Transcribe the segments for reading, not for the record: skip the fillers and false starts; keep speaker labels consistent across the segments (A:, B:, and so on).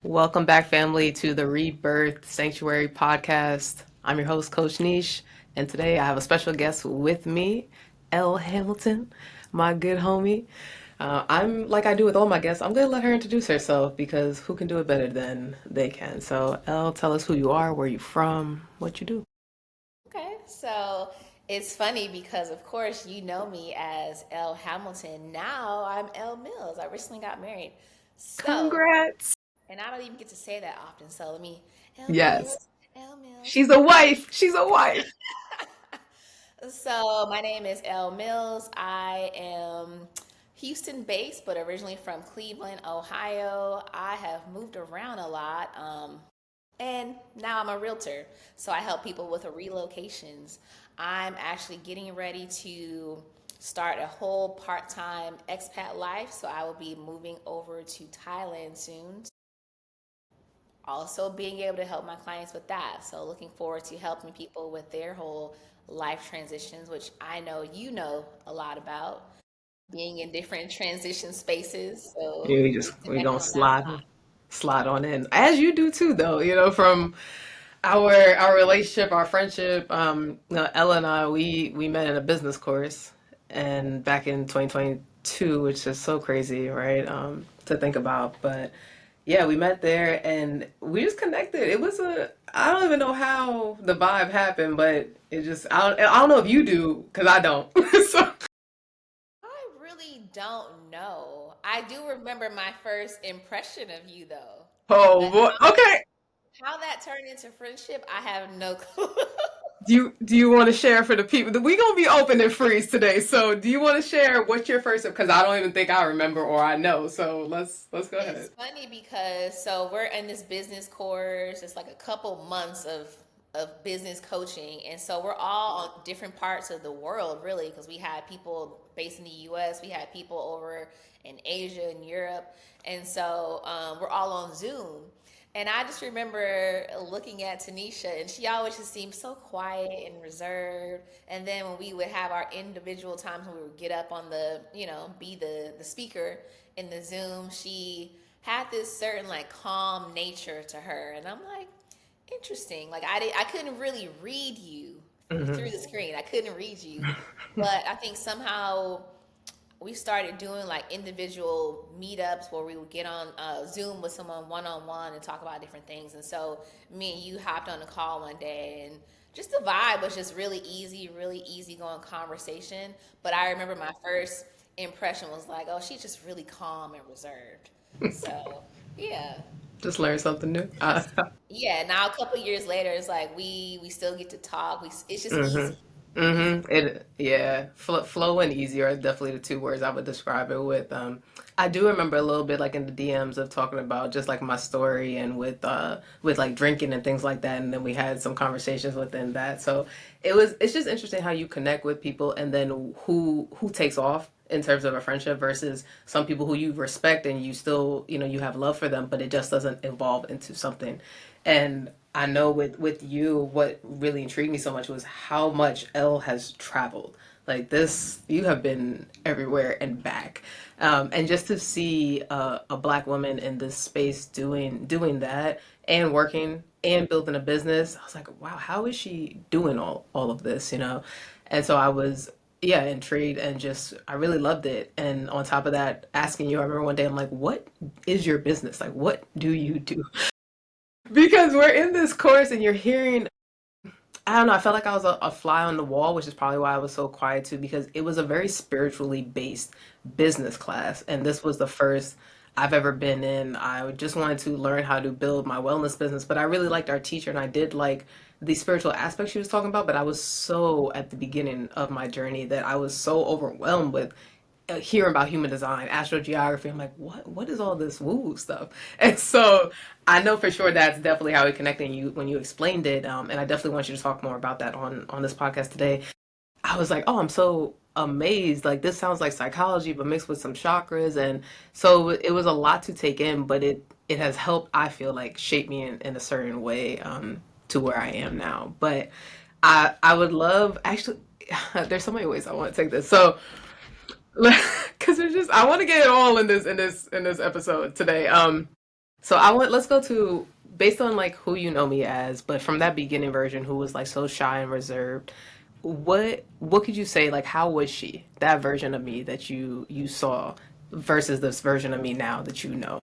A: Welcome back, family, to the Rebirth Sanctuary Podcast. I'm your host, Coach Niche, and today I have a special guest with me, Elle Hamilton, my good homie. I'm like I do with all my guests. I'm gonna let her introduce herself because who can do it better than they can? So, Elle, tell us who you are, where you from, what you do.
B: Okay, so it's funny because, of course, you know me as Elle Hamilton. Now I'm Elle Mills. I recently got married. So,
A: Congrats.
B: and I don't even get to say that often. So let me, Elle
A: Yes,
B: Mills, Elle Mills.
A: she's a wife. She's a wife.
B: So my name is Elle Mills. I am Houston based, but originally from Cleveland, Ohio. I have moved around a lot. And now I'm a realtor. So I help people with relocations. I'm actually getting ready to start a whole part time expat life. So I will be moving over to Thailand soon. Also, being able to help my clients with that. So, looking forward to helping people with their whole life transitions, which I know you know a lot about being in different transition spaces. So,
A: Yeah,
B: we
A: we
B: connect
A: gonna
B: on that a
A: slide on in as you do too, though. From our relationship, our friendship. Ella and I, we met in a business course, and back in 2022, which is so crazy, right? To think about, but yeah, we met there, and we just connected. It was I don't even know how the vibe happened, but it just I don't know if you do because I don't. So,
B: I really don't know. I do remember my first impression of you, though.
A: oh
B: But
A: boy, okay.
B: how that turned into friendship, I have no clue.
A: Do you want to share for the people? We gonna be open and freeze today. So do you want to share what's your first? Because I don't even think I remember or I know. So let's go
B: It's
A: ahead.
B: funny because so we're in this business course. It's like a couple months of business coaching, and so we're all on different parts of the world, really, because we had people based in the U.S., we had people over in Asia and Europe, and so we're all on Zoom. And I just remember looking at Tanisha, and she always just seemed so quiet and reserved. And then when we would have our individual times when we would get up on be the speaker in the Zoom, she had this certain like calm nature to her. And I'm like, interesting. Like I couldn't really read you through
A: Hmm.
B: the screen. I couldn't read you. But I think somehow we started doing like individual meetups where we would get on Zoom with someone one on one and talk about different things. And so me and you hopped on a call one day, and just the vibe was just really easy going conversation. But I remember my first impression was like, oh, she's just really calm and reserved. So yeah,
A: Just learn something new.
B: yeah. Now a couple years later, it's like we still get to talk. It's just
A: Hmm.
B: easy, easy.
A: It yeah, flow and easy are definitely the two words I would describe it with. I do remember a little bit like in the DMs of talking about just like my story and with like drinking and things like that, and then we had some conversations within that. So it's just interesting how you connect with people and then who takes off in terms of a friendship versus some people who you respect and you still you have love for them, but it just doesn't evolve into something. And I know with you, what really intrigued me so much was how much Elle has traveled. Like this, you have been everywhere and back, and just to see a black woman in this space doing that and working and building a business, I was like, wow, how is she doing all of this? And so I was yeah intrigued and just I really loved it. And on top of that, asking you, I remember one day I'm like, what is your business? Like, what do you do? Because we're in this course and you're hearing, I don't know, I felt like I was a fly on the wall, which is probably why I was so quiet too, because it was a very spiritually based business class. And this was the first I've ever been in. I just wanted to learn how to build my wellness business, but I really liked our teacher and I did like the spiritual aspect she was talking about. But I was so at the beginning of my journey that I was so overwhelmed with hearing about human design, astrogeography. I'm like, what is all this woo stuff? And so I know for sure that's definitely how it connected you when you explained it. And I definitely want you to talk more about that on this podcast today. I was like, oh, I'm so amazed. Like this sounds like psychology, but mixed with some chakras. And so it was a lot to take in, but it has helped, I feel like, shape me in a certain way to where I am now. But I would love actually there's so many ways I want to take this. So because it's just I want to get it all in this episode today. So let's go to, based on like who you know me as, but from that beginning version who was like so shy and reserved, what could you say, like how was she? That version of me that you saw versus this version of me now that you know.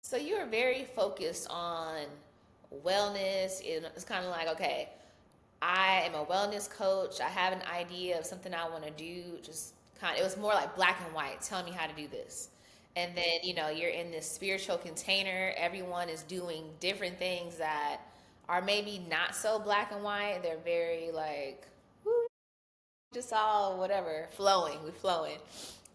B: So you are very focused on wellness. It's kind of like, okay, I am a wellness coach. I have an idea of something I want to do. Just kind of, it was more like black and white. Tell me how to do this. And then, you're in this spiritual container. Everyone is doing different things that are maybe not so black and white. They're very like, woo, just all whatever, flowing. We flowing.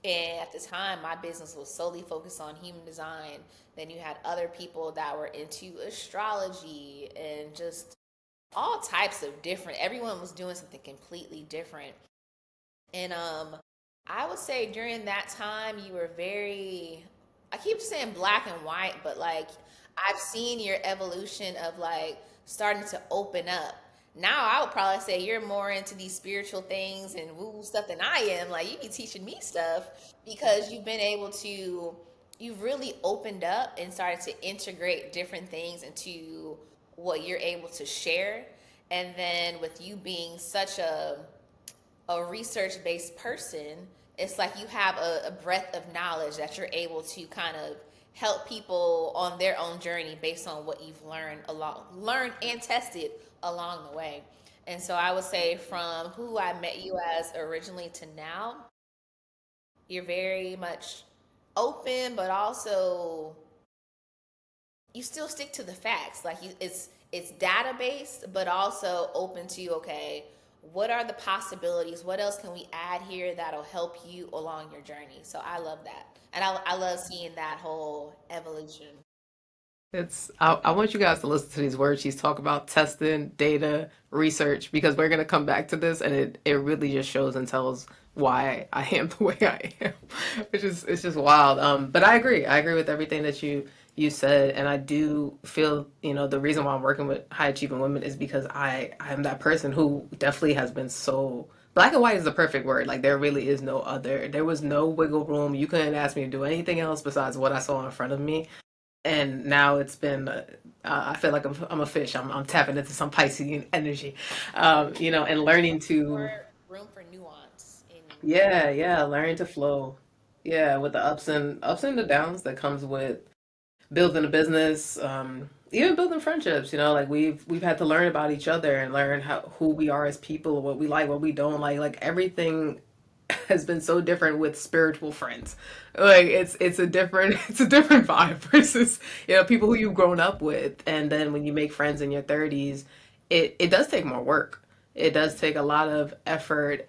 B: And at the time, my business was solely focused on human design. Then you had other people that were into astrology and just all types of different. Everyone was doing something completely different. And I would say during that time you were very, I keep saying black and white, but like I've seen your evolution of like starting to open up. Now I would probably say you're more into these spiritual things and woo stuff than I am. Like you be teaching me stuff because you've really opened up and started to integrate different things into what you're able to share. And then with you being such a research based person, it's like you have a breadth of knowledge that you're able to kind of help people on their own journey based on what you've learned and tested along the way. And so I would say from who I met you as originally to now, you're very much open, but also you still stick to the facts. Like it's data based, but also open to, okay, what are the possibilities? What else can we add here that'll help you along your journey? So I love that, and I love seeing that whole evolution.
A: I want you guys to listen to these words she's talking about: testing, data, research, because we're gonna come back to this, and it really just shows and tells why I am the way I am, which is it's just wild. But I agree with everything that you said, and I do feel the reason why I'm working with high achieving women is because I'm that person who definitely has been so. Black and white is the perfect word. Like there really is no other. There was no wiggle room. You couldn't ask me to do anything else besides what I saw in front of me, and now it's been I feel like I'm a fish. I'm tapping into some Piscean energy, and learning to,
B: Room for nuance in
A: yeah, learning to flow, yeah, with the ups and the downs that comes with building a business, even building friendships. Like we've had to learn about each other and learn who we are as people, what we like, what we don't like. Like everything has been so different with spiritual friends. Like it's a different it's a different vibe versus people who you've grown up with, and then when you make friends in your 30s, it does take more work. It does take a lot of effort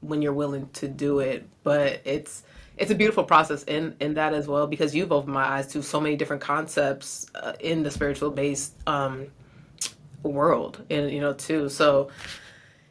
A: when you're willing to do it, but it's a beautiful process in that as well, because you've opened my eyes to so many different concepts in the spiritual based world, and too. So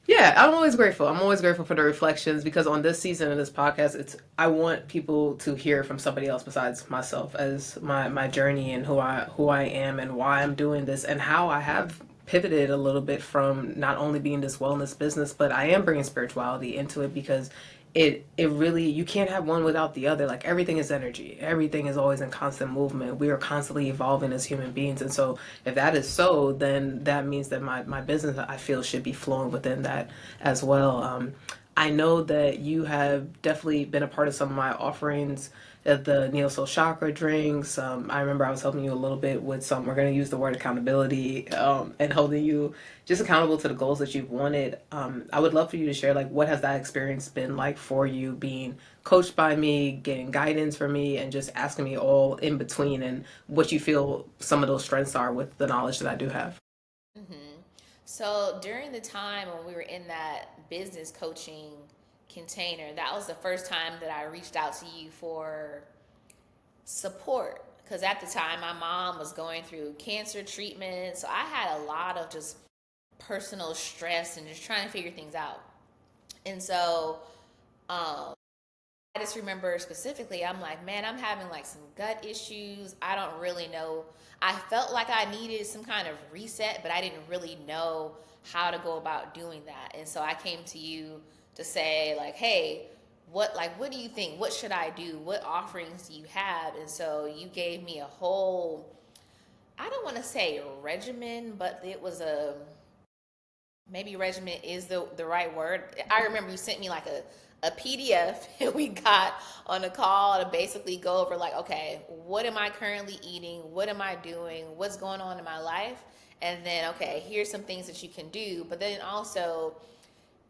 A: yeah, I'm always grateful. I'm always grateful for the reflections, because on this season of this podcast, I want people to hear from somebody else besides myself, as my journey and who I am and why I'm doing this, and how I have pivoted a little bit from not only being this wellness business, but I am bringing spirituality into it, because it really, you can't have one without the other. Like everything is energy. Everything is always in constant movement. We are constantly evolving as human beings. And so if that is so, then that means that my business, I feel, should be flowing within that as well. I know that you have definitely been a part of some of my offerings at the Neo Soul Chakra drinks. I remember I was helping you a little bit with some, we're going to use the word accountability, and holding you just accountable to the goals that you've wanted. I would love for you to share, like, what has that experience been like for you, being coached by me, getting guidance from me, and just asking me all in between, and what you feel some of those strengths are with the knowledge that I do have.
B: hmm So during the time when we were in that business coaching container, that was the first time that I reached out to you for support. Because at the time, my mom was going through cancer treatment. So I had a lot of just personal stress and just trying to figure things out. And so I just remember specifically, I'm like, man, I'm having like some gut issues. I don't really know. I felt like I needed some kind of reset, but I didn't really know how to go about doing that. And so I came to you to say, like, hey, what do you think? What should I do? What offerings do you have? And so you gave me a whole, I don't want to say regimen, but it was a, maybe regimen is the right word. I remember you sent me like a PDF and we got on a call to basically go over like, okay, what am I currently eating? What am I doing? What's going on in my life? And then, okay, here's some things that you can do. But then also,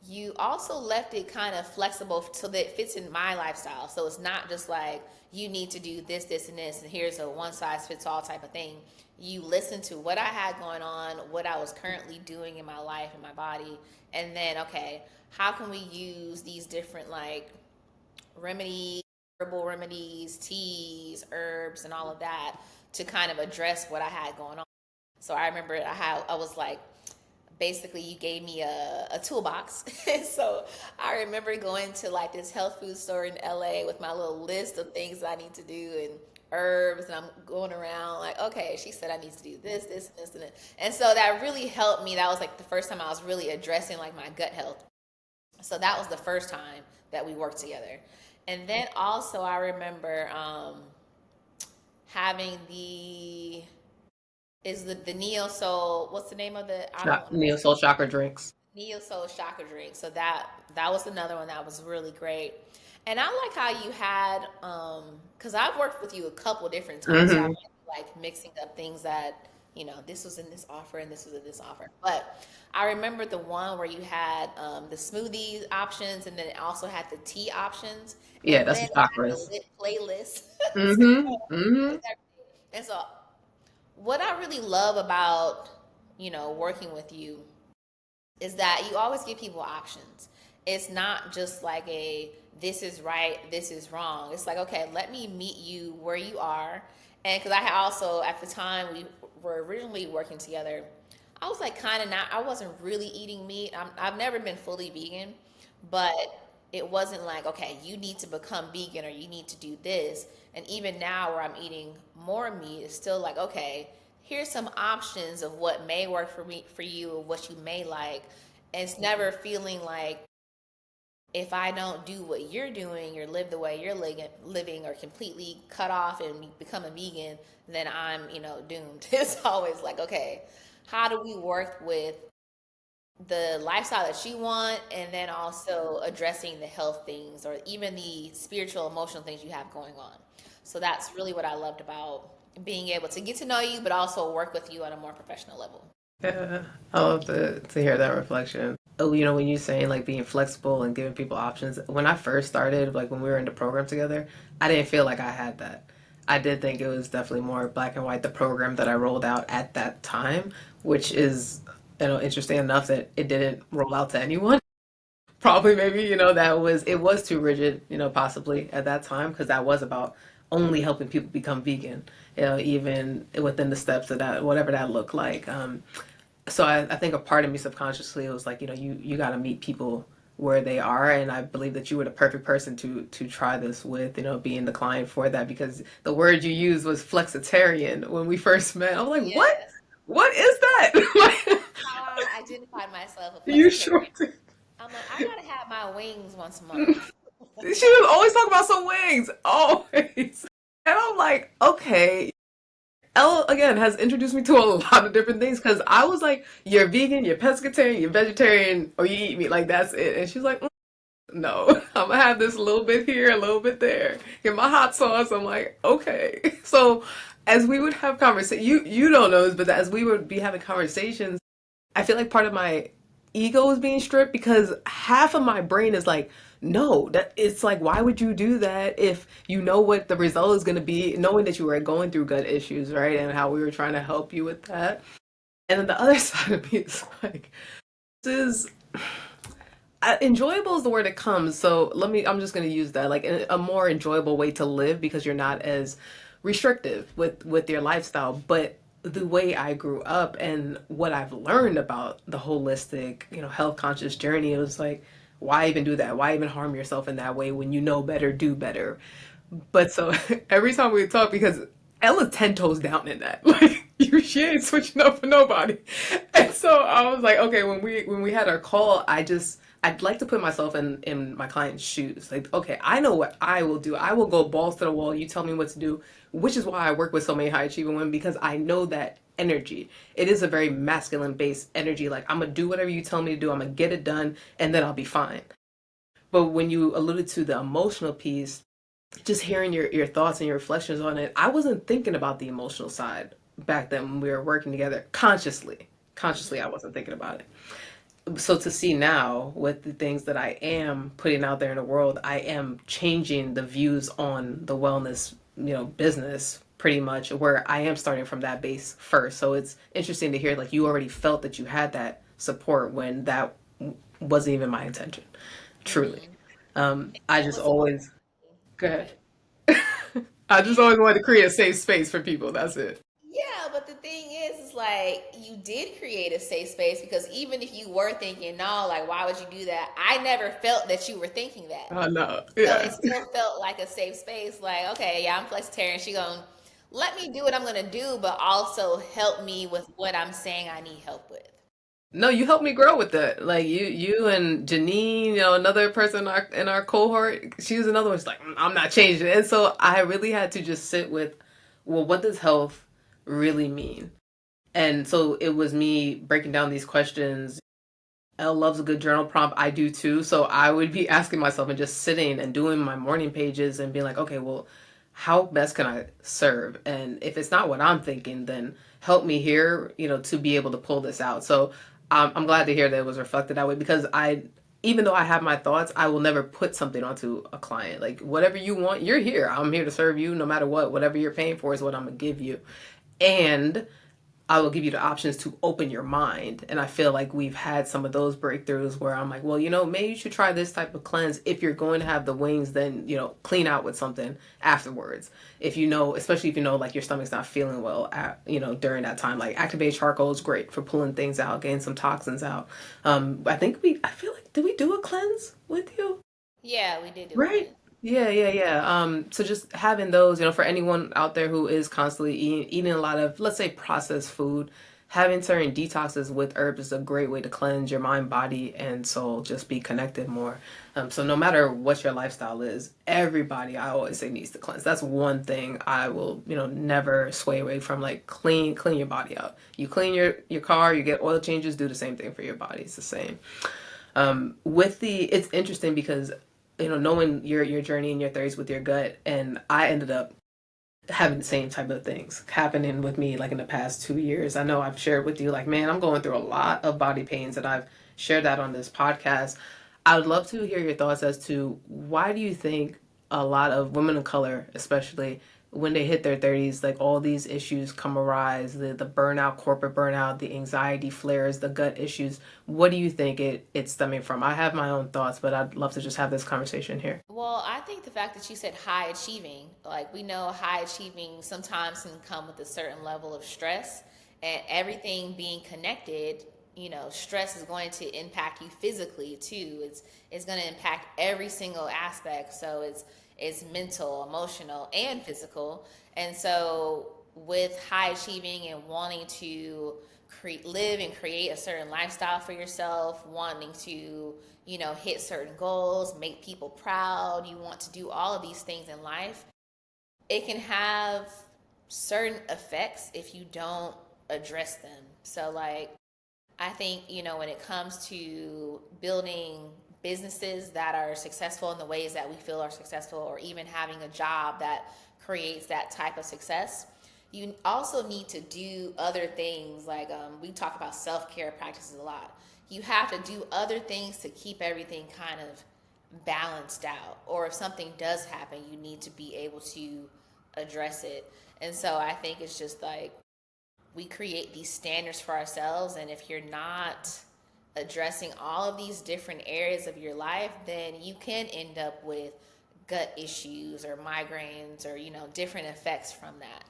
B: you also left it kind of flexible so that it fits in my lifestyle. So it's not just like you need to do this, this, and this, and here's a one size fits all type of thing. You listen to what I had going on, what I was currently doing in my life and my body, and then okay, how can we use these different like remedies, herbal remedies, teas, herbs, and all of that to kind of address what I had going on. So I remember I was like, basically you gave me a toolbox. So I remember going to like this health food store in LA with my little list of things that I need to do and herbs, and I'm going around like, okay, she said I need to do this, this, and this, and this. And so that really helped me. That was like the first time I was really addressing like my gut health. So that was the first time that we worked together. And then also I remember having the Neo Soul, what's the name of the, I don't know,
A: Neo Soul Chakra drinks.
B: Neo Soul Chakra drink. So that was another one that was really great. And I like how you had because I've worked with you a couple different times. So I
A: Hmm.
B: like mixing up things that, this was in this offer and this was in this offer. But I remember the one where you had the smoothie options and then it also had the tea options.
A: Yeah,
B: And
A: that's
B: then
A: the
B: it had the
A: chakras.
B: lit playlist.
A: Hmm.
B: So,
A: Hmm.
B: and so what I really love about, working with you is that you always give people options. It's not just like a this is right, this is wrong. It's like, okay, let me meet you where you are. And because I had also, at the time we were originally working together, I was like kind of not, I wasn't really eating meat. I've never been fully vegan, but it wasn't like, okay, you need to become vegan or you need to do this. And even now, where I'm eating more meat, it's still like, okay, here's some options of what may work for me, for you, or what you may like. And it's never feeling like if I don't do what you're doing or live the way you're living or completely cut off and become a vegan, then I'm, doomed. It's always like, okay, how do we work with the lifestyle that you want and then also addressing the health things or even the spiritual, emotional things you have going on? So that's really what I loved about being able to get to know you, but also work with you on a more professional level.
A: Yeah, I love to hear that reflection. Oh, when you're saying like being flexible and giving people options, when I first started, like when we were in the program together, I didn't feel like I had that. I did think it was definitely more black and white, the program that I rolled out at that time, which is, interesting enough that it didn't roll out to anyone. Probably maybe, it was too rigid, possibly at that time, because that was about only helping people become vegan, even within the steps of that, whatever that looked like. So I think a part of me subconsciously was like, you got to meet people where they are, and I believe that you were the perfect person to try this with, being the client for that, because the word you used was flexitarian when we first met. I was like, what?
B: Yes.
A: What is that?
B: How I identified myself a
A: You
B: flexitarian.
A: sure did.
B: I'm like, I gotta have my wings once a month.
A: She was always talking about some wings, always. And I'm like, okay. Elle again has introduced me to a lot of different things because I was like, you're vegan, you're pescatarian, you're vegetarian, or you eat meat, like that's it. And she's like, no, I'm gonna have this a little bit here, a little bit there. Get my hot sauce. I'm like, okay. So as we would have conversations, you don't know this, but as we would be having conversations, I feel like part of my ego is being stripped because half of my brain is like, no, that it's like, why would you do that if you know what the result is going to be, knowing that you were going through gut issues, right? And how we were trying to help you with that. And then the other side of me is like, this is enjoyable is the word that comes. So I'm just going to use that like a more enjoyable way to live because you're not as restrictive with your lifestyle. But the way I grew up and what I've learned about the holistic, health conscious journey, it was like, why even do that? Why even harm yourself in that way when you know better, do better? But so every time we talk, because Ella's 10 toes down in that. Like she ain't switching up for nobody. And so I was like, okay, when we had our call, I'd like to put myself in my client's shoes. Like, okay, I know what I will do. I will go balls to the wall. You tell me what to do, which is why I work with so many high achieving women because I know that energy. It is a very masculine based energy. Like, I'm gonna do whatever you tell me to do. I'm gonna get it done, and then I'll be fine. But when you alluded to the emotional piece, just hearing your thoughts and your reflections on it, I wasn't thinking about the emotional side back then when we were working together consciously. Consciously, I wasn't thinking about it. So to see now with the things that I am putting out there in the world, I am changing the views on the wellness, business pretty much where I am starting from that base first. So it's interesting to hear like you already felt that you had that support when that wasn't even my intention. Truly.
B: Mm-hmm.
A: I
B: That
A: just
B: was important.
A: always go
B: Go
A: ahead.
B: ahead.
A: I just always wanted to create a safe space for people. That's it.
B: Yeah, but the thing is like you did create a safe space because even if you were thinking, no, like why would you do that? I never felt that you were thinking that.
A: I know.
B: So it
A: Yeah.
B: still felt like a safe space. Like, okay, yeah, I'm flexitarian. She gonna let me do what I'm gonna do, but also help me with what I'm saying I need help with.
A: No, you helped me grow with that. Like you and Janine, another person in our cohort. She was another one. She's like, I'm not changing. And so I really had to just sit with, well, what does health really mean? And so it was me breaking down these questions. Elle loves a good journal prompt. I do too. So I would be asking myself and just sitting and doing my morning pages and being like, okay, well, how best can I serve? And if it's not what I'm thinking, then help me here, to be able to pull this out. So I'm glad to hear that it was reflected that way because even though I have my thoughts, I will never put something onto a client. Like, whatever you want, you're here. I'm here to serve you no matter what. Whatever you're paying for is what I'm going to give you. And I will give you the options to open your mind. And I feel like we've had some of those breakthroughs where I'm like, well, maybe you should try this type of cleanse. If you're going to have the wings, then, clean out with something afterwards. If especially if like your stomach's not feeling well during that time, like activated charcoal is great for pulling things out, getting some toxins out. I feel like, did we do a cleanse with you?
B: Yeah, we did do a
A: Right.
B: cleanse.
A: Yeah, yeah, yeah. So just having those, for anyone out there who is constantly eating a lot of, let's say, processed food, having certain detoxes with herbs is a great way to cleanse your mind, body, and soul. Just be connected more. So no matter what your lifestyle is, everybody, I always say, needs to cleanse. That's one thing I will, never sway away from. Like clean your body out. You clean your car, you get oil changes, do the same thing for your body. It's the same. It's interesting because knowing your journey in your 30s with your gut, and I ended up having the same type of things happening with me like in the past 2 years. I know I've shared with you like, man, I'm going through a lot of body pains, and I've shared that on this podcast. I would love to hear your thoughts as to why do you think a lot of women of color, especially when they hit their 30s, like all these issues come arise, the burnout, corporate burnout, the anxiety flares, the gut issues. What do you think it's stemming from? I have my own thoughts, but I'd love to just have this conversation here.
B: Well, I think the fact that you said high achieving, like we know high achieving sometimes can come with a certain level of stress, and everything being connected, stress is going to impact you physically too. It's going to impact every single aspect. So it's mental, emotional, and physical. And so with high achieving and wanting to live and create a certain lifestyle for yourself, wanting to, hit certain goals, make people proud, you want to do all of these things in life, it can have certain effects if you don't address them. So, like, I think, when it comes to building businesses that are successful in the ways that we feel are successful, or even having a job that creates that type of success, you also need to do other things. Like we talk about self care practices a lot. You have to do other things to keep everything kind of balanced out. Or if something does happen, you need to be able to address it. And so I think it's just like we create these standards for ourselves, and if you're not addressing all of these different areas of your life, then you can end up with gut issues or migraines or different effects from that.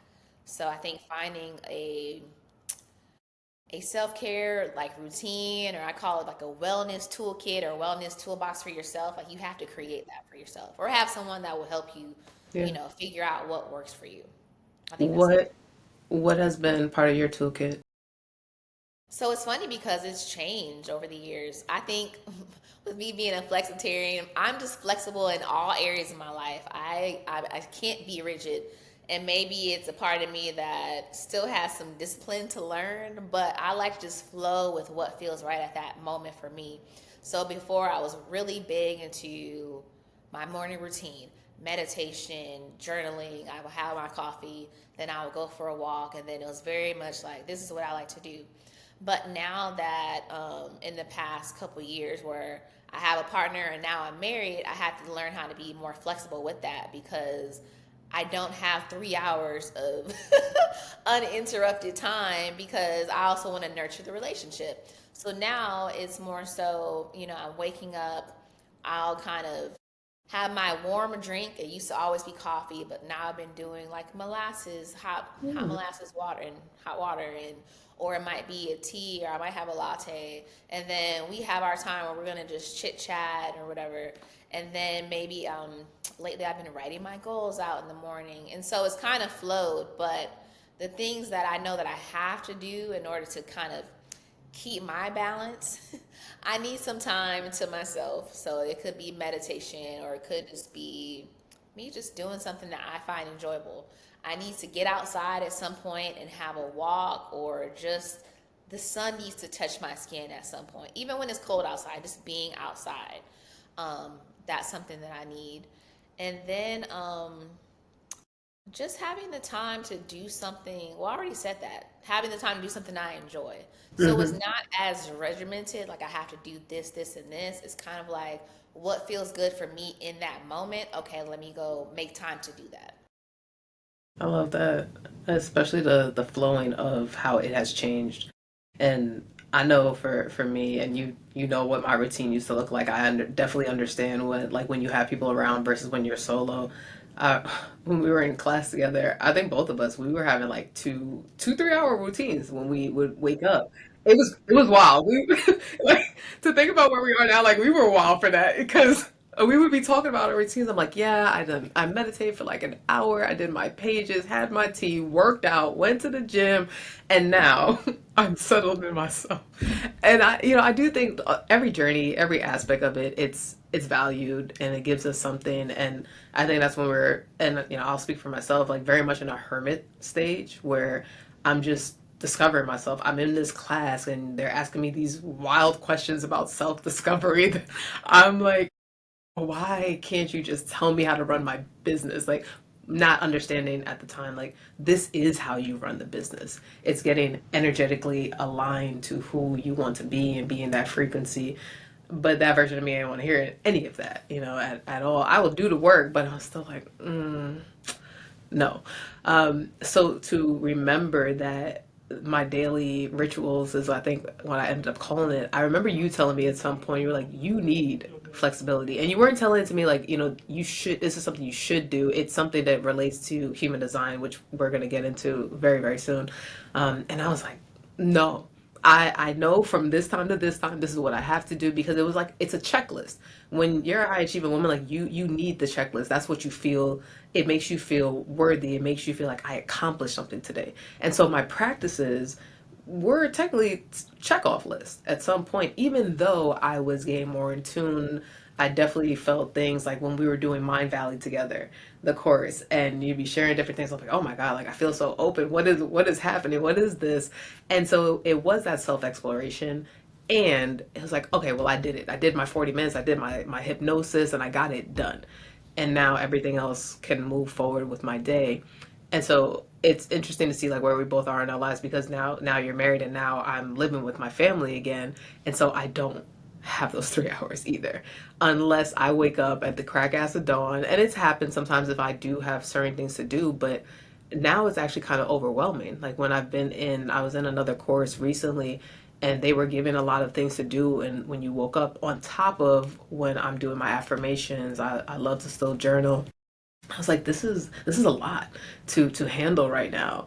B: So I think finding a self-care like routine, or I call it like a wellness toolkit or wellness toolbox for yourself, like you have to create that for yourself or have someone that will help you,
A: Yeah.
B: figure out what works for you. I think that's
A: What what has been part of your toolkit?
B: So it's funny because it's changed over the years. I think with me being a flexitarian, I'm just flexible in all areas of my life. I can't be rigid. And maybe it's a part of me that still has some discipline to learn, but I like to just flow with what feels right at that moment for me. So before I was really big into my morning routine, meditation, journaling. I would have my coffee, then I would go for a walk, and then it was very much like, this is what I like to do. But now that in the past couple years where I have a partner and now I'm married, I have to learn how to be more flexible with that because I don't have 3 hours of uninterrupted time because I also want to nurture the relationship. So now it's more so, I'm waking up, I'll kind of have my warm drink. It used to always be coffee, but now I've been doing like molasses, hot
A: Mm.
B: molasses water and hot water, and or it might be a tea, or I might have a latte. And then we have our time where we're gonna just chit chat or whatever. And then maybe lately I've been writing my goals out in the morning, and so it's kind of flowed. But the things that I know that I have to do in order to kind of keep my balance, I need some time to myself. So it could be meditation, or it could just be me just doing something that I find enjoyable. I need to get outside at some point and have a walk, or just the sun needs to touch my skin at some point. Even when it's cold outside, just being outside. Um, that's something that I need. And then just having the time to do something. Well, I already said that. Having the time to do something I enjoy. So it's
A: Hmm.
B: not as regimented, like I have to do this, this, and this. It's kind of like what feels good for me in that moment. Okay, let me go make time to do that.
A: I love that, especially the flowing of how it has changed. And I know for me, and you know what my routine used to look like. Definitely understand what like when you have people around versus when you're solo. Uh, when we were in class together, I think both of us we were having like 3 hour routines when we would wake up. It was wild. Like to think about where we are now, like we were wild for that because we would be talking about our routines. I'm like, yeah, I meditated for like an hour. I did my pages, had my tea, worked out, went to the gym, and now I'm settled in myself. And I do think every journey, every aspect of it, it's valued and it gives us something. And I think that's when and I'll speak for myself, like very much in a hermit stage where I'm just discovering myself. I'm in this class and they're asking me these wild questions about self discovery. I'm like, why can't you just tell me how to run my business? Like, not understanding at the time, like, this is how you run the business. It's getting energetically aligned to who you want to be and be in that frequency. But that version of me, I didn't want to hear any of that, at all. I will do the work, but I was still like, no. So to remember that my daily rituals is, I think, what I ended up calling it. I remember you telling me at some point, you were like, you need flexibility. And you weren't telling it to me like, this is something you should do. It's something that relates to human design, which we're going to get into very, very soon. And I was like, no. I know from this time to this time, this is what I have to do because it was like it's a checklist. When you're a high achieving woman, like you need the checklist. That's what you feel. It makes you feel worthy. It makes you feel like I accomplished something today. And so my practices were technically check off lists at some point, even though I was getting more in tune. I definitely felt things like when we were doing Mind Valley together, the course, and you'd be sharing different things. I'm like, oh my God, like I feel so open. What is happening? What is this? And so it was that self exploration. And it was like, okay, well, I did it. I did my 40 minutes. I did my hypnosis and I got it done. And now everything else can move forward with my day. And so it's interesting to see like where we both are in our lives because now you're married and now I'm living with my family again. And so I don't have those 3 hours either unless I wake up at the crack ass of dawn. And it's happened sometimes if I do have certain things to do, but now it's actually kind of overwhelming. Like when I was in another course recently and they were giving a lot of things to do. And when you woke up on top of when I'm doing my affirmations, I love to still journal. I was like, this is a lot to handle right now.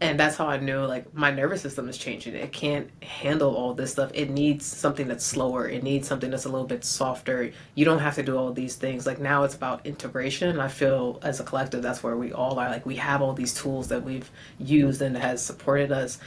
A: And that's how I knew like my nervous system is changing. It can't handle all this stuff. It needs something that's slower. It needs something that's a little bit softer. You don't have to do all these things. Like now it's about integration. I feel as a collective that's where we all are. Like we have all these tools that we've used and has supported us.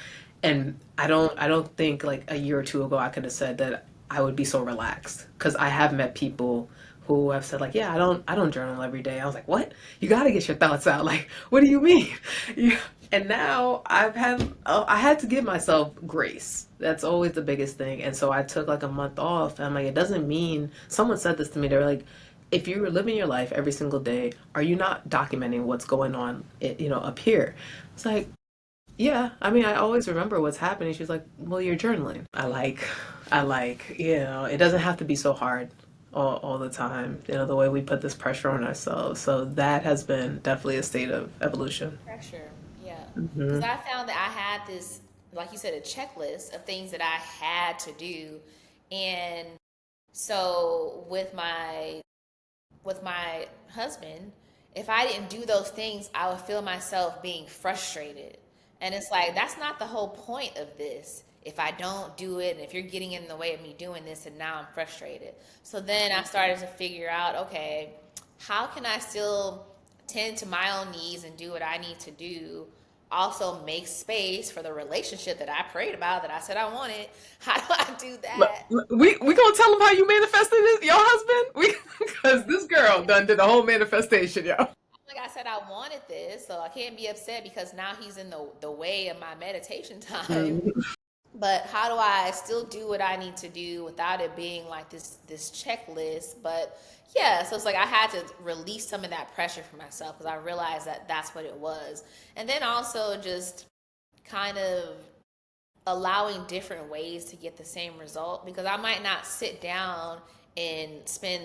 A: And I don't think like a year or two ago I could have said that I would be so relaxed, because I have met people who have said like, yeah, I don't journal every day. I was like, what? You got to get your thoughts out. Like, what do you mean? Yeah. And now I had to give myself grace. That's always the biggest thing. And so I took like a month off. And I'm like, it doesn't mean, someone said this to me. They were like, if you're living your life every single day, are you not documenting what's going on, up here? It's like, yeah, I mean, I always remember what's happening. She's like, well, you're journaling. It doesn't have to be so hard all the time, the way we put this pressure on ourselves. So that has been definitely a state of evolution.
B: Pressure, yeah. Because
A: Hmm.
B: I found that I had this, like you said, a checklist of things that I had to do, and so with my husband, if I didn't do those things, I would feel myself being frustrated. And it's like, that's not the whole point of this. If I don't do it, and if you're getting in the way of me doing this, and now I'm frustrated. So then I started to figure out, okay, how can I still tend to my own needs and do what I need to do? Also make space for the relationship that I prayed about, that I said I wanted. How do I do that?
A: We gonna tell him how you manifested this, your husband? We Because this girl done did the whole manifestation, yo.
B: Like I said, I wanted this, so I can't be upset because now he's in the way of my meditation time.
A: Mhm.
B: But how do I still do what I need to do without it being like this checklist? But yeah, so it's like I had to release some of that pressure for myself because I realized that that's what it was. And then also just kind of allowing different ways to get the same result, because I might not sit down and spend,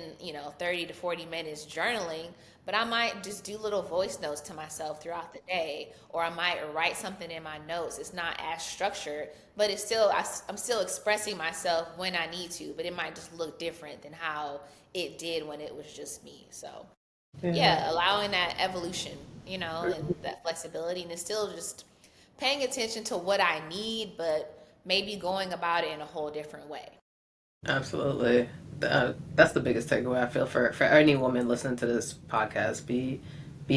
B: 30 to 40 minutes journaling, but I might just do little voice notes to myself throughout the day, or I might write something in my notes. It's not as structured, but it's still, I'm still expressing myself when I need to, but it might just look different than how it did when it was just me. So,
A: Yeah.
B: yeah, allowing that evolution, and that flexibility, and it's still just paying attention to what I need, but maybe going about it in a whole different way.
A: Absolutely. That's the biggest takeaway I feel for any woman listening to this podcast. Be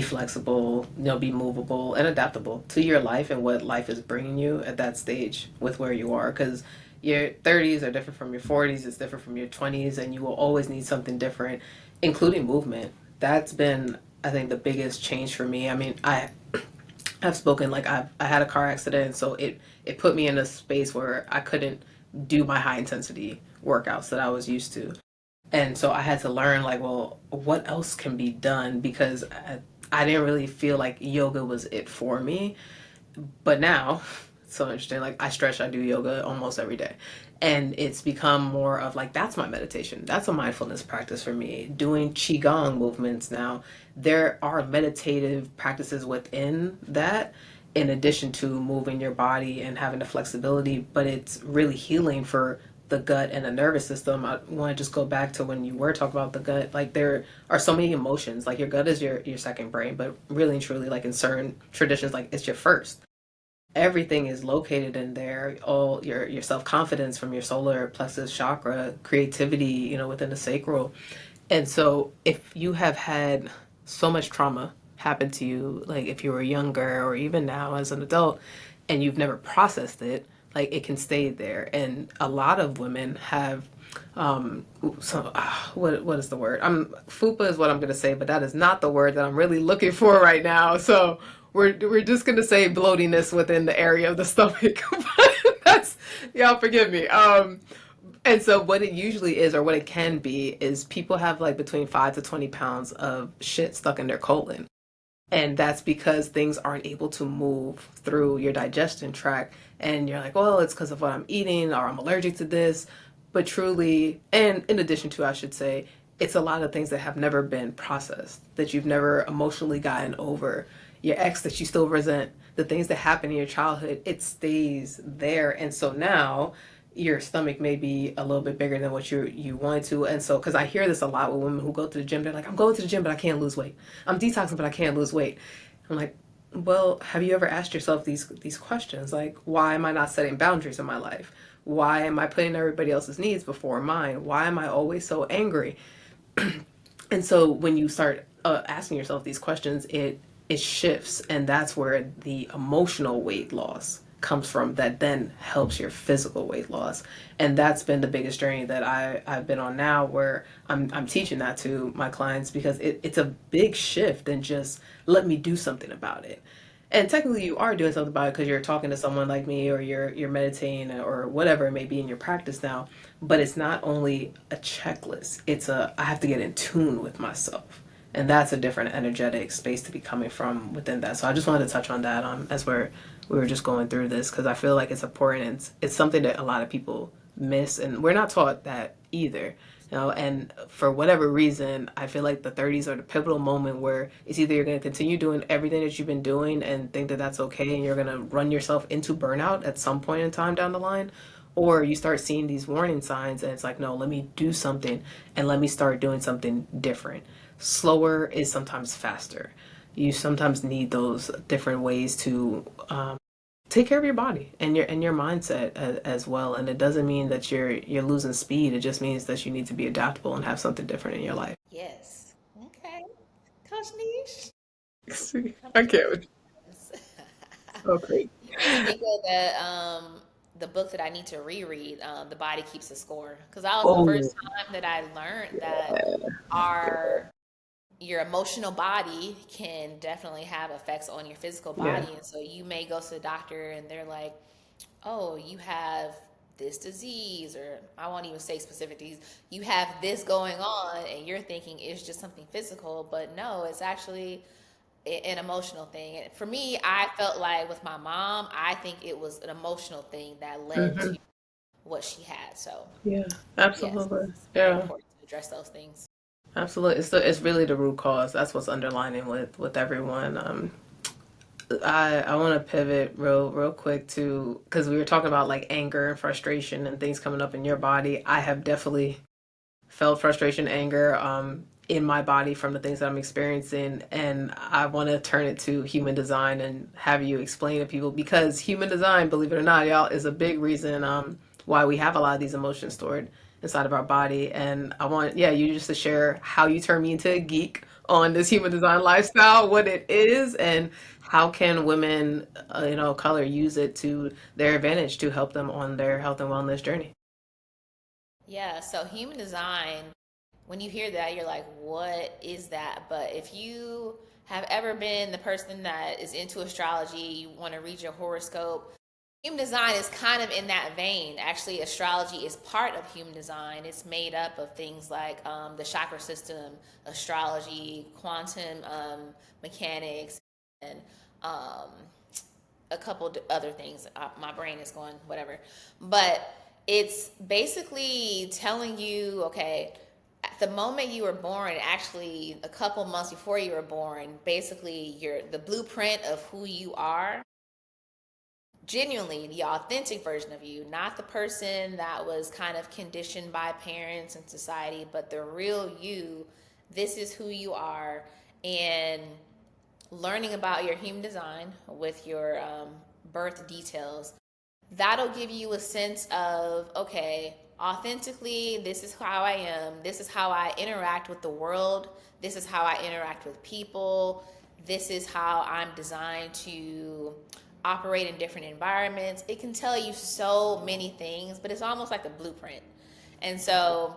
A: flexible, be movable and adaptable to your life and what life is bringing you at that stage with where you are. Because your 30s are different from your 40s, it's different from your 20s, and you will always need something different, including movement. That's been, I think, the biggest change for me. I mean, I've spoken like I had a car accident, so it put me in a space where I couldn't do my high intensity workouts that I was used to. And so I had to learn like, well, what else can be done, because I didn't really feel like yoga was it for me. But now, it's so interesting. Like I stretch, I do yoga almost every day. And it's become more of like, that's my meditation. That's a mindfulness practice for me. Doing Qigong movements now, there are meditative practices within that, in addition to moving your body and having the flexibility, but it's really healing for the gut and the nervous system. I want to just go back to when you were talking about the gut. Like there are so many emotions. Like your gut is your second brain, but really and truly, like in certain traditions, like it's your first. Everything is located in there. All your self-confidence from your solar plexus chakra, creativity, within the sacral. And so if you have had so much trauma happen to you, like if you were younger or even now as an adult, and you've never processed it, like it can stay there. And a lot of women have what is the word? Fupa is what I'm gonna say, but that is not the word that I'm really looking for right now. So we're just gonna say bloatiness within the area of the stomach. But that's, y'all forgive me. And so what it usually is, or what it can be, is people have like between 5 to 20 pounds of shit stuck in their colon. And that's because things aren't able to move through your digestion tract. And you're like, well, it's because of what I'm eating, or I'm allergic to this. But truly, and in addition to, I should say, it's a lot of things that have never been processed, that you've never emotionally gotten over. Your ex that you still resent, the things that happened in your childhood, it stays there. And so now your stomach may be a little bit bigger than what you wanted to. And so, because I hear this a lot with women who go to the gym, they're like, I'm going to the gym, but I can't lose weight. I'm detoxing, but I can't lose weight. I'm like, well, have you ever asked yourself these questions? Like, why am I not setting boundaries in my life? Why am I putting everybody else's needs before mine? Why am I always so angry? And so when you start asking yourself these questions, it shifts, and that's where the emotional weight loss comes from that then helps your physical weight loss. And that's been the biggest journey that I've been on now, where I'm teaching that to my clients, because it's a big shift than just let me do something about it. And technically you are doing something about it because you're talking to someone like me, or you're meditating or whatever it may be in your practice now. But it's not only a checklist, it's a I have to get in tune with myself. And that's a different energetic space to be coming from within that. So I just wanted to touch on that as we were just going through this, because I feel like it's important. It's something that a lot of people miss, and we're not taught that either. And for whatever reason, I feel like the 30s are the pivotal moment where it's either you're going to continue doing everything that you've been doing and think that that's okay, and you're going to run yourself into burnout at some point in time down the line, or you start seeing these warning signs and it's like, no, let me do something, and let me start doing something different. Slower is sometimes faster. You sometimes need those different ways to take care of your body and your mindset as well. And it doesn't mean that you're losing speed. It just means that you need to be adaptable and have something different in your life.
B: Yes. Okay. Coach Niche.
A: See,
B: Come
A: I
B: to
A: can't.
B: us.
A: So great.
B: You made me think of the book that I need to reread, The Body Keeps a Score. Because that was the
A: Oh,
B: first time that I learned that our your emotional body can definitely have effects on your physical
A: yeah.
B: body. And so you may go to the doctor and they're like, oh, you have this disease, or I won't even say specific disease, you have this going on, and you're thinking it's just something physical, but no, it's actually an emotional thing. And for me, I felt like with my mom, I think it was an emotional thing that led
A: Hmm.
B: to what she had. So,
A: Yeah,
B: yes,
A: absolutely.
B: it's very
A: Yeah,
B: important to address those things.
A: absolutely. It's really the root cause. That's what's underlining with everyone. I want to pivot real quick to, because we were talking about like anger and frustration and things coming up in your body. I have definitely felt frustration, anger in my body from the things that I'm experiencing, and I want to turn it to human design and have you explain to people, because human design, believe it or not, y'all, is a big reason why we have a lot of these emotions stored inside of our body. And I want, yeah, you just to share how you turn me into a geek on this human design lifestyle, what it is, and how can women, color, use it to their advantage to help them on their health and wellness journey.
B: Yeah, so human design, when you hear that, you're like, what is that? But if you have ever been the person that is into astrology, you want to read your horoscope, human design is kind of in that vein. Actually, astrology is part of human design. It's made up of things like the chakra system, astrology, quantum mechanics, and um, a couple other things. My brain is going whatever, but it's basically telling you, okay, at the moment you were born, actually a couple months before you were born, basically you're the blueprint of who you are. Genuinely, the authentic version of you, not the person that was kind of conditioned by parents and society, but the real you. This is who you are, and learning about your human design with your birth details, that'll give you a sense of, okay, authentically, this is how I am, this is how I interact with the world, this is how I interact with people, this is how I'm designed to operate in different environments. It can tell you so many things, but it's almost like a blueprint. And so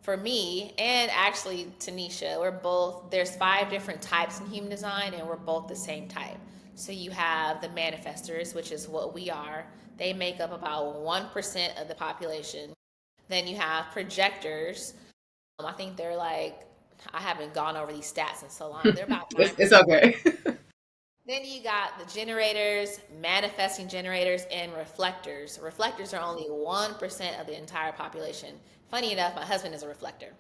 B: for me, and actually Tanisha, we're both, there's 5 different types in human design, and we're both the same type. So you have the manifestors, which is what we are. They make up about 1% of the population. Then you have projectors. I think they're like, I haven't gone over these stats in so long. They're about
A: It's
B: 9%.
A: okay.
B: Then you got the generators, manifesting generators, and reflectors. Reflectors are only 1% of the entire population. Funny enough, my husband is a reflector.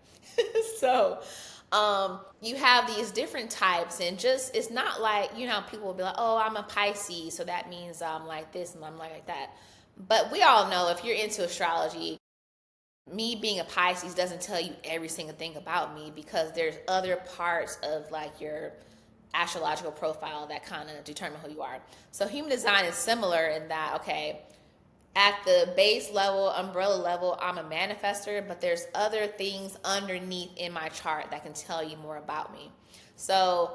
B: So you have these different types, and just, it's not like, people will be like, oh, I'm a Pisces, so that means I'm like this and I'm like that. But we all know, if you're into astrology, me being a Pisces doesn't tell you every single thing about me, because there's other parts of like your astrological profile that kind of determine who you are. So human design is similar in that, okay, at the base level, umbrella level, I'm a manifester, but there's other things underneath in my chart that can tell you more about me. So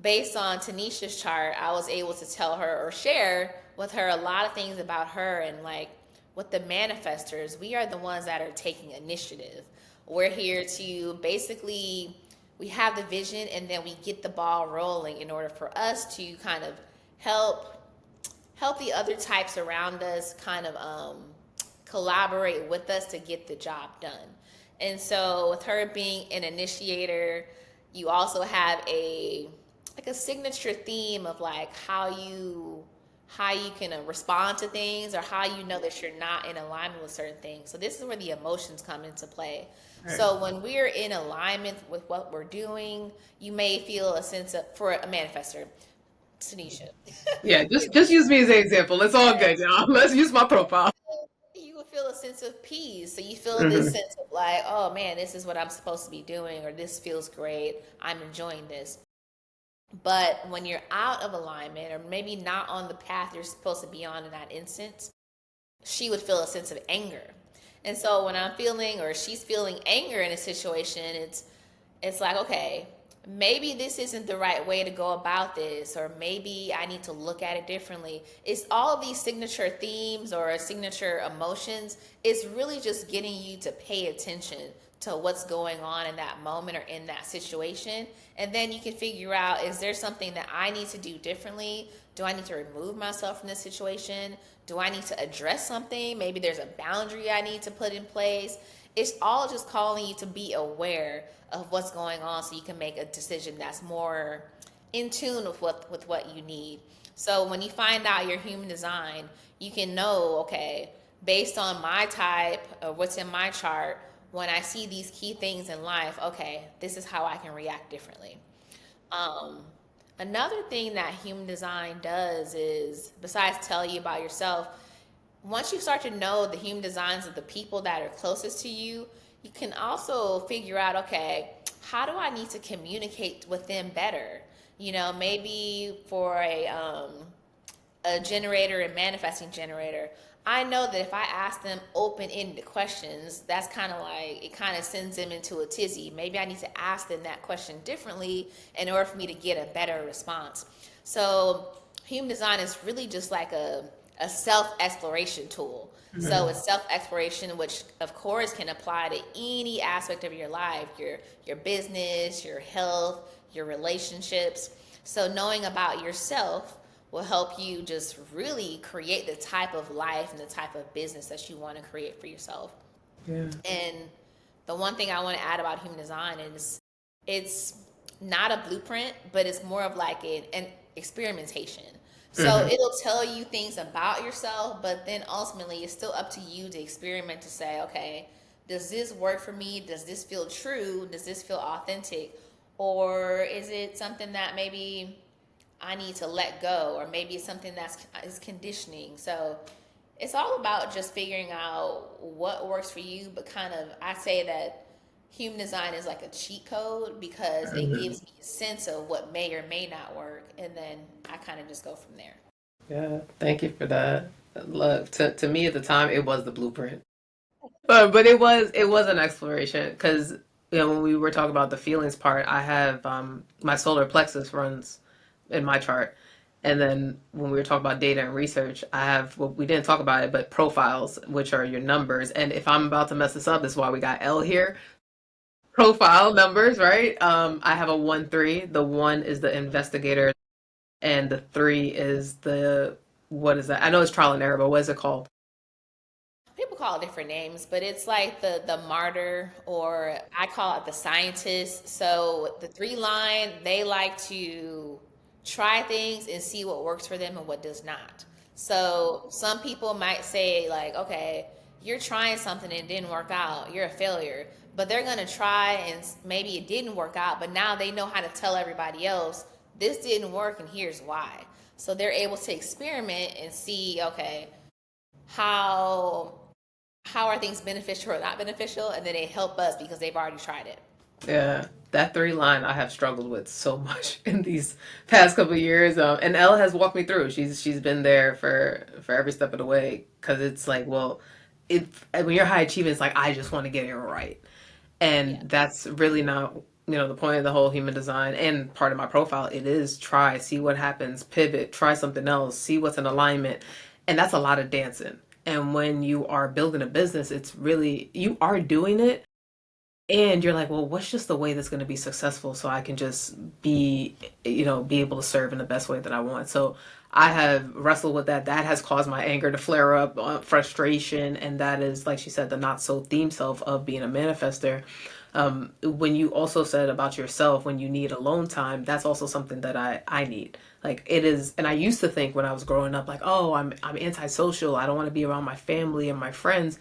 B: based on Tanisha's chart, I was able to tell her or share a lot of things about her, and like with the manifestors, we are the ones that are taking initiative. We're here to basically, we have the vision and then we get the ball rolling in order for us to kind of help the other types around us kind of collaborate with us to get the job done. And so with her being an initiator, you also have a like a signature theme of like how you can respond to things, or how you know that you're not in alignment with certain things. So this is where the emotions come into play.
A: Right.
B: So when we're in alignment with what we're doing, you may feel a sense of, for a manifester, Tanisha.
A: Yeah, just use me as an example. It's all good, y'all. Let's use my profile.
B: You will feel a sense of peace. So you feel this
A: Hmm.
B: sense of like, oh man, this is what I'm supposed to be doing, or this feels great. I'm enjoying this. But when you're out of alignment, or maybe not on the path you're supposed to be on in that instance, she would feel a sense of anger. And so when I'm feeling, or she's feeling anger in a situation, it's like, okay, maybe this isn't the right way to go about this, or maybe I need to look at it differently. It's all of these signature themes or signature emotions. It's really just getting you to pay attention to what's going on in that moment or in that situation. And then you can figure out, is there something that I need to do differently? Do I need to remove myself from this situation? Do I need to address something? Maybe there's a boundary I need to put in place. It's all just calling you to be aware of what's going on so you can make a decision that's more in tune with what you need. So when you find out your human design, you can know, okay, based on my type or what's in my chart, when I see these key things in life, okay, this is how I can react differently. Um, Another thing that human design does is, besides tell you about yourself, once you start to know the human designs of the people that are closest to you, you can also figure out, okay, how do I need to communicate with them better? You know, maybe for a generator and manifesting generator, I know that if I ask them open-ended questions, that's kind of like, it kind of sends them into a tizzy. Maybe I need to ask them that question differently in order for me to get a better response. So human design is really just like a self-exploration tool. So
A: Hmm.
B: it's self-exploration, which of course can apply to any aspect of your life, your business, your health, your relationships. So knowing about yourself will help you just really create the type of life and the type of business that you want to create for yourself.
A: Yeah.
B: And the one thing I want to add about human design is it's not a blueprint, but it's more of like an experimentation. So
A: Hmm.
B: it'll tell you things about yourself, but then ultimately it's still up to you to experiment, to say, okay, does this work for me? Does this feel true? Does this feel authentic? Or is it something that maybe I need to let go, or maybe it's something that's is conditioning. So it's all about just figuring out what works for you. But kind of, I say that human design is like a cheat code because it
A: Hmm.
B: gives me a sense of what may or may not work, and then I kind of just go from there.
A: Yeah, thank you for that. Look, to me at the time, it was the blueprint. But it was an exploration because when we were talking about the feelings part, I have my solar plexus runs in my chart, and then when we were talking about data and research, I have, well, we didn't talk about it, but profiles, which are your numbers. And if I'm about to mess this up, this is why we got L here. Profile numbers, right? I have a 1-3. The one is the investigator, and the three is the, what is that? I know it's trial and error, but what is it called?
B: People call it different names, but it's like the martyr, or I call it the scientist. So the three line, they like to try things and see what works for them and what does not. So some people might say like, okay, you're trying something and it didn't work out, you're a failure. But they're gonna try and maybe it didn't work out, but now they know how to tell everybody else this didn't work and here's why. So they're able to experiment and see, okay, how are things beneficial or not beneficial, and then they help us because they've already tried it.
A: Yeah, that three line I have struggled with so much in these past couple of years. And Elle has walked me through. She's been there for every step of the way because it's like, well, when you're high achieving, it's like I just want to get it right,
B: Yeah.
A: and that's really not. the point of the whole human design and part of my profile, it is try, see what happens, pivot, try something else, see what's in alignment. And that's a lot of dancing. And when you are building a business, it's really, you are doing it. And you're like, well, what's just the way that's going to be successful so I can just be able to serve in the best way that I want. So I have wrestled with that. That has caused my anger to flare up, frustration. And that is, like she said, the not so theme self of being a manifester. When you also said about yourself, when you need alone time, that's also something that I need. Like it is, and I used to think when I was growing up, like, oh, I'm antisocial. I don't want to be around my family and my friends.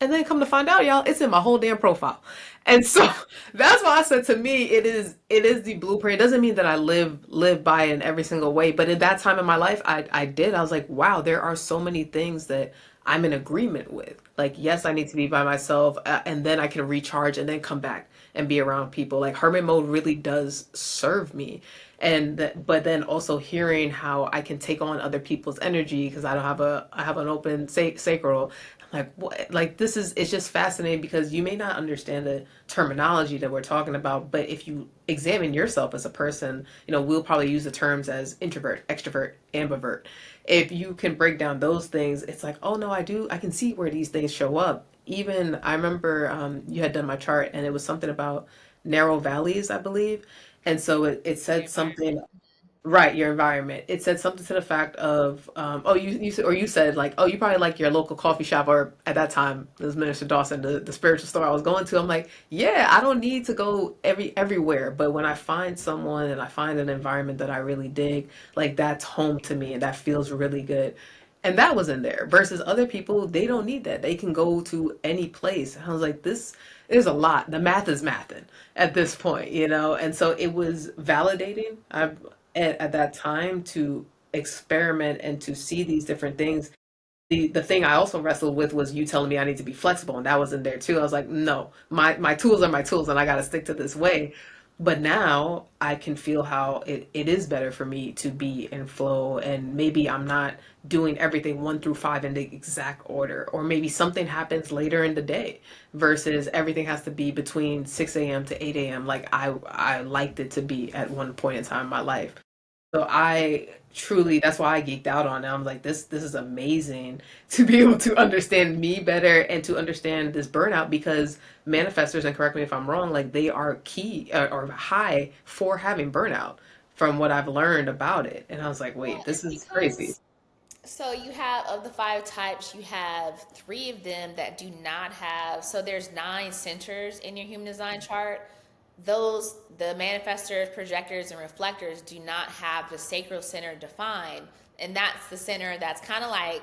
A: And then come to find out, y'all, it's in my whole damn profile. And so that's why I said, to me, it is the blueprint. It doesn't mean that I live by it in every single way, but at that time in my life, I did. I was like, wow, there are so many things that I'm in agreement with. Like, yes, I need to be by myself, and then I can recharge and then come back and be around people. Like hermit mode really does serve me. But then also hearing how I can take on other people's energy because I have an open sacral. Like what? Like it's just fascinating because you may not understand the terminology that we're talking about, but if you examine yourself as a person, we'll probably use the terms as introvert, extrovert, ambivert. If you can break down those things, it's like, oh no, I can see where these things show up. Even I remember you had done my chart and it was something about narrow valleys, I believe. And so it
B: Your
A: said something.
B: environment.
A: Right, your environment. It said something to the fact of, oh, you said like, oh, you probably like your local coffee shop, or at that time, it was Minister Dawson, the spiritual store I was going to. I'm like, yeah, I don't need to go everywhere, but when I find someone and I find an environment that I really dig, like that's home to me, and that feels really good. And that was in there. Versus other people, they don't need that. They can go to any place. And I was like, this is a lot. The math is mathing at this point. And so it was validating. At that time to experiment and to see these different things. The thing I also wrestled with was you telling me I need to be flexible, and that was in there too. I was like, no, my tools are my tools, and I got to stick to this way. But now I can feel how it is better for me to be in flow, and maybe I'm not doing everything 1 through 5 in the exact order, or maybe something happens later in the day versus everything has to be between 6 a.m. to 8 a.m. like I liked it to be at one point in time in my life. So I truly, that's why I geeked out on it. I'm like, this is amazing to be able to understand me better and to understand this burnout because manifestors, and correct me if I'm wrong, like they are key or high for having burnout from what I've learned about it. And I was like,
B: Well,
A: wait, this
B: it's
A: is crazy.
B: because so you have of the five types, you have three of them that do not have. So there's nine centers in your human design chart. Those the manifestors, projectors, and reflectors do not have the sacral center defined, and that's the center that's kind of like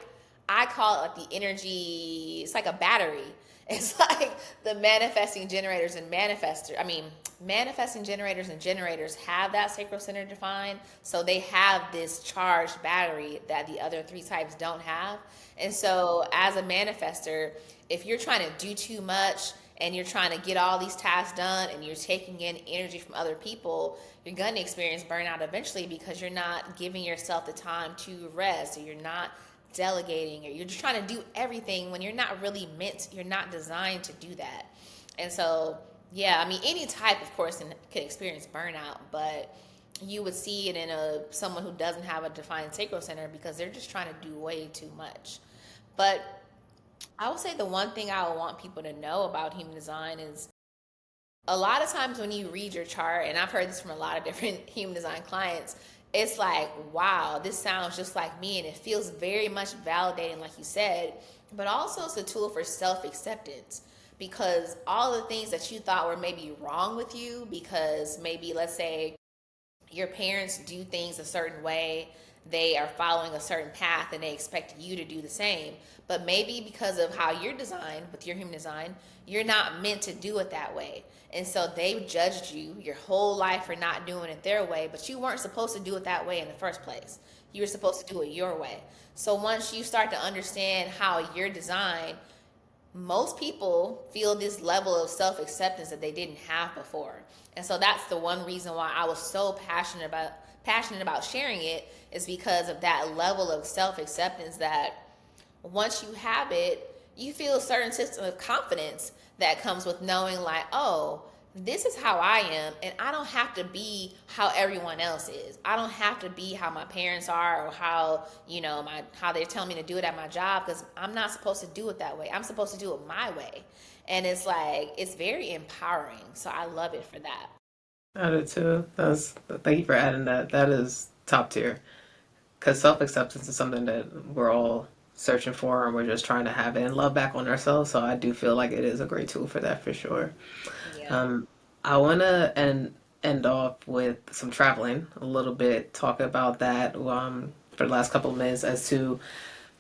B: I call it like the energy. It's like a battery. It's like the manifesting generators and manifestors. I mean, manifesting generators and generators have that sacral center defined, so they have this charged battery that the other three types don't have. And so, as a manifester, if you're trying to do too much and you're trying to get all these tasks done and you're taking in energy from other people, you're going to experience burnout eventually because you're not giving yourself the time to rest, or you're not delegating, or you're just trying to do everything when you're not really meant, you're not designed to do that. And so, yeah, I mean, any type, of course, can experience burnout, but you would see it in someone who doesn't have a defined sacral center because they're just trying to do way too much. But I would say the one thing I would want people to know about human design is a lot of times when you read your chart, and I've heard this from a lot of different human design clients, it's like, wow, this sounds just like me, and it feels very much validating, like you said, but also it's a tool for self acceptance because all the things that you thought were maybe wrong with you, because maybe, let's say, your parents do things a certain way, they are following a certain path and they expect you to do the same, but maybe because of how you're designed with your human design, you're not meant to do it that way, and so they've judged you your whole life for not doing it their way, but you weren't supposed to do it that way in the first place. You were supposed to do it your way. So once you start to understand how you're designed, most people feel this level of self-acceptance that they didn't have before. And so that's the one reason why I was so passionate about sharing it, is because of that level of self-acceptance that once you have it, you feel a certain system of confidence that comes with knowing, like, oh, this is how I am, and I don't have to be how everyone else is. I don't have to be how my parents are or how, how they're telling me to do it at my job, because I'm not supposed to do it that way. I'm supposed to do it my way. And it's like, it's very empowering. So I love it for that.
A: I do too. Thank you for adding that. That is top tier. Because self acceptance is something that we're all searching for, and we're just trying to have it and love back on ourselves. So I do feel like it is a great tool for that for sure.
B: Yeah.
A: Um, I want to end off with some traveling a little bit, talk about that for the last couple of minutes as to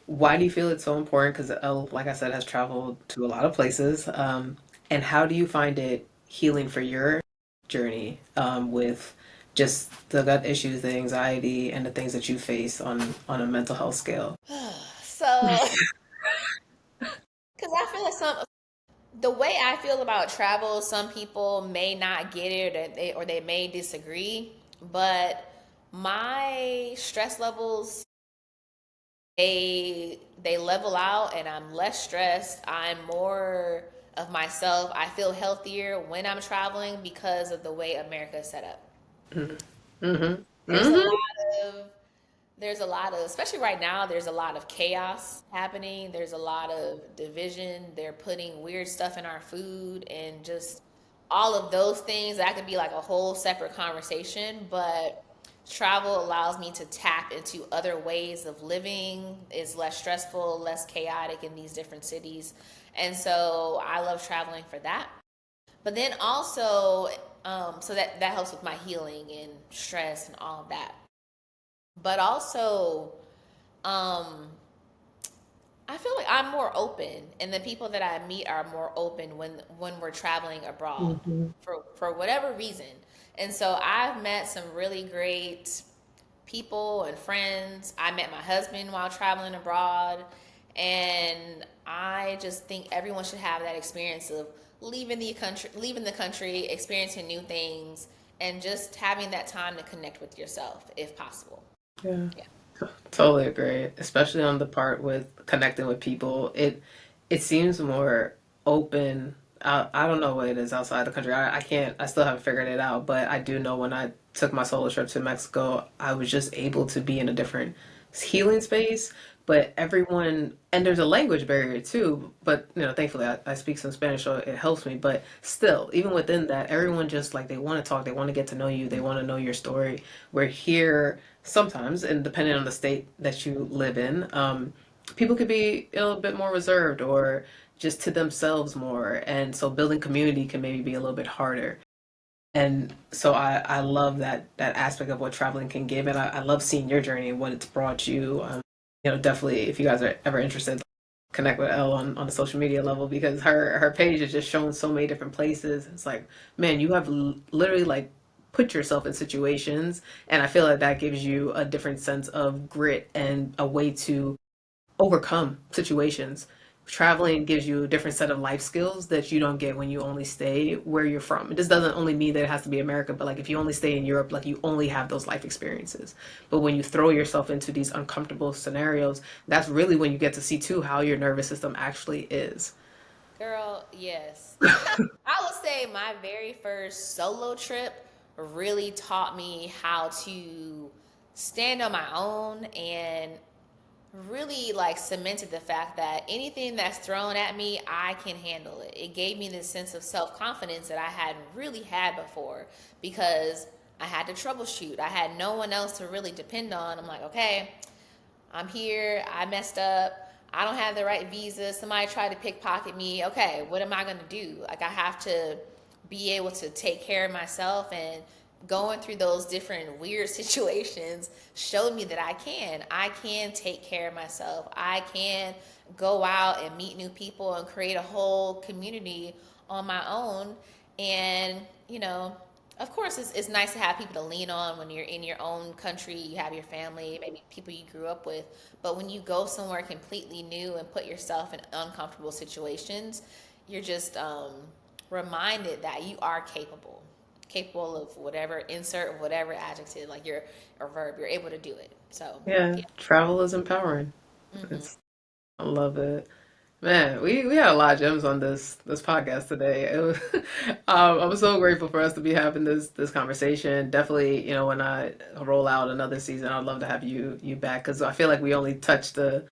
A: why do you feel it's so important? Because Elle, like I said, has traveled to a lot of places. And how do you find it healing for your journey with just the gut issues, the anxiety, and the things that you face on a mental health scale?
B: So, because I feel like the way I feel about travel, some people may not get it, or they may disagree, but my stress levels, they level out, and I'm less stressed. I'm more of myself. I feel healthier when I'm traveling because of the way America is set up.
A: Mm-hmm.
B: There's a
A: Mm-hmm.
B: lot of especially right now, there's a lot of chaos happening. There's a lot of division. They're putting weird stuff in our food, and just all of those things. That could be like a whole separate conversation, but travel allows me to tap into other ways of living. It's less stressful, less chaotic in these different cities. And so I love traveling for that. But then also, so that helps with my healing and stress and all of that. But also, um, I feel like I'm more open, and the people that I meet are more open when we're traveling abroad
A: Mm-hmm.
B: for whatever reason. And so I've met some really great people and friends. I met my husband while traveling abroad, and I just think everyone should have that experience of leaving the country, experiencing new things, and just having that time to connect with yourself if possible.
A: Yeah.
B: Yeah.
A: Totally agree, especially on the part with connecting with people. It seems more open. I don't know what it is outside the country. I can't. I still haven't figured it out. But I do know when I took my solo trip to Mexico, I was just able to be in a different healing space. But everyone, and there's a language barrier too. But thankfully, I speak some Spanish, so it helps me. But still, even within that, everyone just like they want to talk. They want to get to know you. They want to know your story. We're here sometimes, and depending on the state that you live in, people could be a little bit more reserved or just to themselves more. And so building community can maybe be a little bit harder. And so I love that aspect of what traveling can give. And I love seeing your journey and what it's brought you. Definitely, if you guys are ever interested, connect with Elle on the social media level because her page is just showing so many different places. It's like, man, you have literally like put yourself in situations, and I feel like that gives you a different sense of grit and a way to overcome situations. Traveling gives you a different set of life skills that you don't get when you only stay where you're from. This doesn't only mean that it has to be America, but like if you only stay in Europe, like you only have those life experiences. But when you throw yourself into these uncomfortable scenarios, that's really when you get to see too how your nervous system actually is.
B: Girl, yes. I would say my very first solo trip really taught me how to stand on my own, and really like cemented the fact that anything that's thrown at me, I can handle it. It gave me this sense of self-confidence that I hadn't really had before, because I had to troubleshoot. I had no one else to really depend on. I'm like, okay, I'm here. I messed up. I don't have the right visa. Somebody tried to pickpocket me. Okay, what am I going to do? Like, I have to be able to take care of myself, and going through those different weird situations showed me that I can take care of myself. I can go out and meet new people and create a whole community on my own. And of course, it's nice to have people to lean on when you're in your own country. You have your family, maybe people you grew up with. But when you go somewhere completely new and put yourself in uncomfortable situations, you're just reminded that you are capable of whatever, insert whatever adjective, like you're a verb, you're able to do it. So
A: Yeah,
B: yeah.
A: travel is empowering.
B: Hmm.
A: It's I love it. Man, we had a lot of gems on this podcast today. I'm so grateful for us to be having this conversation. Definitely, when I roll out another season, I'd love to have you back because I feel like we only touched the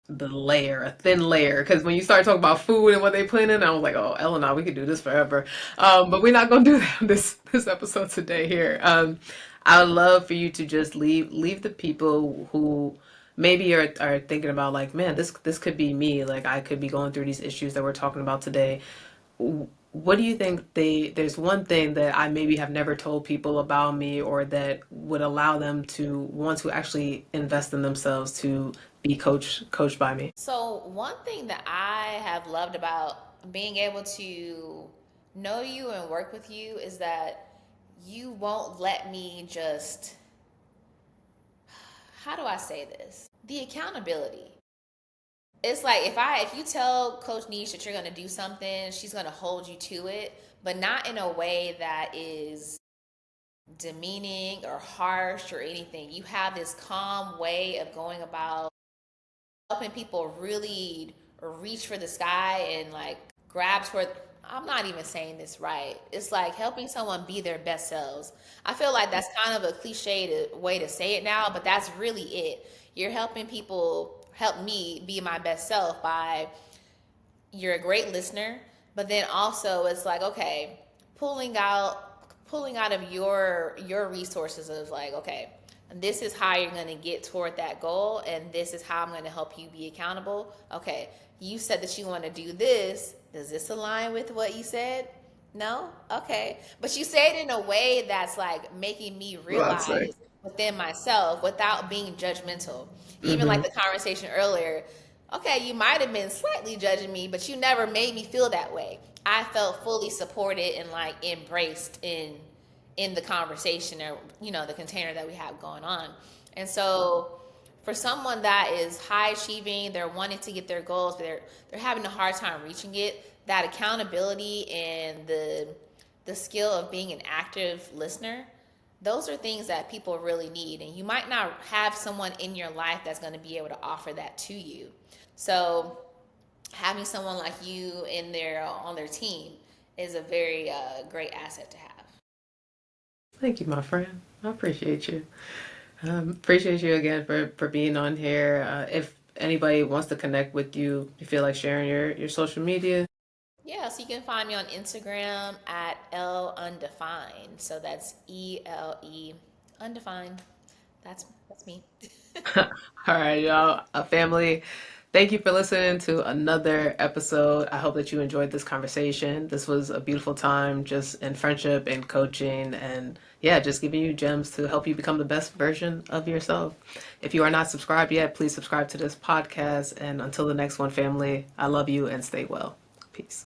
A: layer, a thin layer. Because when you start talking about food and what they put in, I was like, oh, Eleanor, we could do this forever. But we're not gonna do that on this episode today here. I would love for you to just leave the people who maybe are thinking about like, man, this could be me. Like I could be going through these issues that we're talking about today. What do you think there's one thing that I maybe have never told people about me or that would allow them to want to actually invest in themselves to be coached by me?
B: So, one thing that I have loved about being able to know you and work with you is that you won't let me just, how do I say this? The accountability. It's like if you tell Coach Niche that you're going to do something, she's going to hold you to it, but not in a way that is demeaning or harsh or anything. You have this calm way of going about helping people really reach for the sky and like grab toward. I'm not even saying this right. It's like helping someone be their best selves. I feel like that's kind of a cliche way to say it now, but that's really it. You're helping people help me be my best self by you're a great listener, but then also it's like okay, pulling out of your resources of like okay, this is how you're going to get toward that goal and this is how I'm going to help you be accountable. Okay, you said that you want to do this. Does this align with what you said? No? Okay. But you say it in a way that's like making me
A: Well, I'd say.
B: realize within myself without being judgmental. Even like
A: Hmm.
B: the conversation earlier, okay, you might have been slightly judging me, but you never made me feel that way. I felt fully supported and like embraced in the conversation or the container that we have going on. And so for someone that is high achieving, they're wanting to get their goals, but they're having a hard time reaching it, that accountability and the skill of being an active listener, those are things that people really need. And you might not have someone in your life that's going to be able to offer that to you. So having someone like you in their on their team is a very great asset to have.
A: Thank you, my friend. I appreciate you. Appreciate you again for being on here. If anybody wants to connect with you, you feel like sharing your social media.
B: Yeah, so you can find me on Instagram at L Undefined. So that's ELE Undefined. That's me.
A: All right, y'all, a family. Thank you for listening to another episode. I hope that you enjoyed this conversation. This was a beautiful time just in friendship and coaching and yeah, just giving you gems to help you become the best version of yourself. If you are not subscribed yet, please subscribe to this podcast. And until the next one, family, I love you and stay well. Peace.